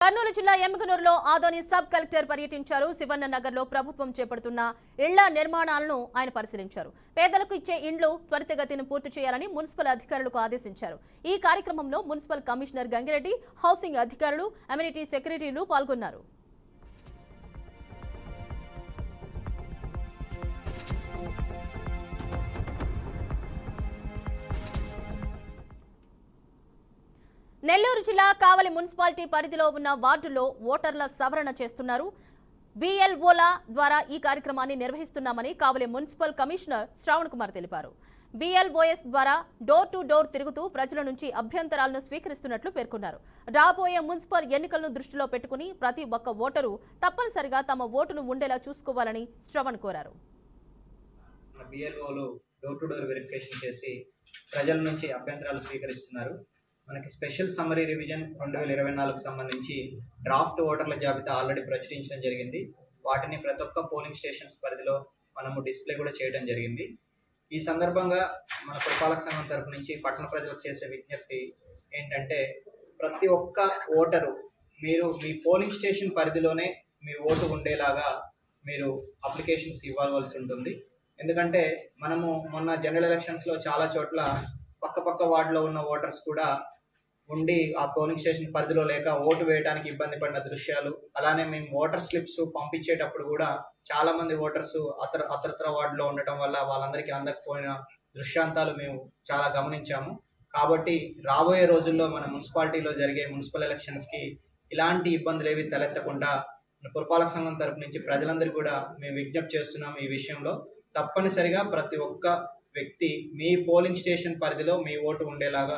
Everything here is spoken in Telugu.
కర్నూలు జిల్లా ఎమ్మిగనూరులో ఆదోని సబ్ కలెక్టర్ పర్యటించారు. శివన్న నగర్లో ప్రభుత్వం చేపడుతున్న ఇళ్ల నిర్మాణాలను ఆయన పరిశీలించారు. పేదలకు ఇచ్చే ఇండ్లు త్వరితగతిన పూర్తి చేయాలని మున్సిపల్ అధికారులకు ఆదేశించారు. ఈ కార్యక్రమంలో మున్సిపల్ కమిషనర్ గంగిరెడ్డి, హౌసింగ్ అధికారులు, అమ్యూనిటీ సెక్రటరీలు పాల్గొన్నారు. నెల్లూరు జిల్లా కావలి మున్సిపాలిటీ పరిధిలో ఉన్న వార్డుల్లో ఓటర్ల సవరణ చేస్తున్నారు. బిఎల్ఓల ద్వారా ఈ కార్యక్రమాన్ని నిర్వహిస్తున్నామని కావలి మున్సిపల్ కమిషనర్ శ్రావణ్ కుమార్ తెలిపారు. బిఎల్ఓఎస్ ద్వారా డోర్ టు డోర్ తిరుగుతూ ప్రజల నుంచి అభ్యంతరాలను స్వీకరిస్తున్నట్లు పేర్కొన్నారు. రాబోయే మున్సిపల్ ఎన్నికలను దృష్టిలో పెట్టుకుని ప్రతి ఒక్క ఓటరు తప్పనిసరిగా తమ ఓటును ఉండేలా చూసుకోవాలని శ్రవణ్ కోరారు. బిఎల్ఓలు డోర్ టు డోర్ వెరిఫికేషన్ చేసి ప్రజల నుంచి అభ్యంతరాలు స్వీకరిస్తున్నారు. మనకి స్పెషల్ సమ్మరీ రివిజన్ 2024కు సంబంధించి డ్రాఫ్ట్ ఓటర్ల జాబితా ఆల్రెడీ ప్రచురించడం జరిగింది. వాటిని ప్రతి ఒక్క పోలింగ్ స్టేషన్స్ పరిధిలో మనము డిస్ప్లే కూడా చేయడం జరిగింది. ఈ సందర్భంగా మన పురపాలక సంఘం తరపు నుంచి పట్టణ ప్రజలకు చేసే విజ్ఞప్తి ఏంటంటే, ప్రతి ఒక్క ఓటరు మీరు మీ పోలింగ్ స్టేషన్ పరిధిలోనే మీ ఓటు ఉండేలాగా మీరు అప్లికేషన్స్ ఇవ్వాల్సి ఉంటుంది. ఎందుకంటే మనము మొన్న జనరల్ ఎలక్షన్స్లో చాలా చోట్ల పక్క వార్డులో ఉన్న ఓటర్స్ కూడా ఉండి ఆ పోలింగ్ స్టేషన్ పరిధిలో లేక ఓటు వేయడానికి ఇబ్బంది పడిన దృశ్యాలు, అలానే మేము ఓటర్ స్లిప్స్ పంపించేటప్పుడు కూడా చాలా మంది ఓటర్స్ అతరత్ర వార్డులో ఉండటం వల్ల వాళ్ళందరికీ అందకపోయిన దృశ్యాంతాలు మేము చాలా గమనించాము. కాబట్టి రాబోయే రోజుల్లో మన మున్సిపాలిటీలో జరిగే మున్సిపల్ ఎలక్షన్స్కి ఇలాంటి ఇబ్బందులు ఏవి తలెత్తకుండా పురపాలక సంఘం తరపు నుంచి ప్రజలందరికీ కూడా మేము విజ్ఞప్తి చేస్తున్నాం. ఈ విషయంలో తప్పనిసరిగా ప్రతి ఒక్క వ్యక్తి మీ పోలింగ్ స్టేషన్ పరిధిలో మీ ఓటు ఉండేలాగా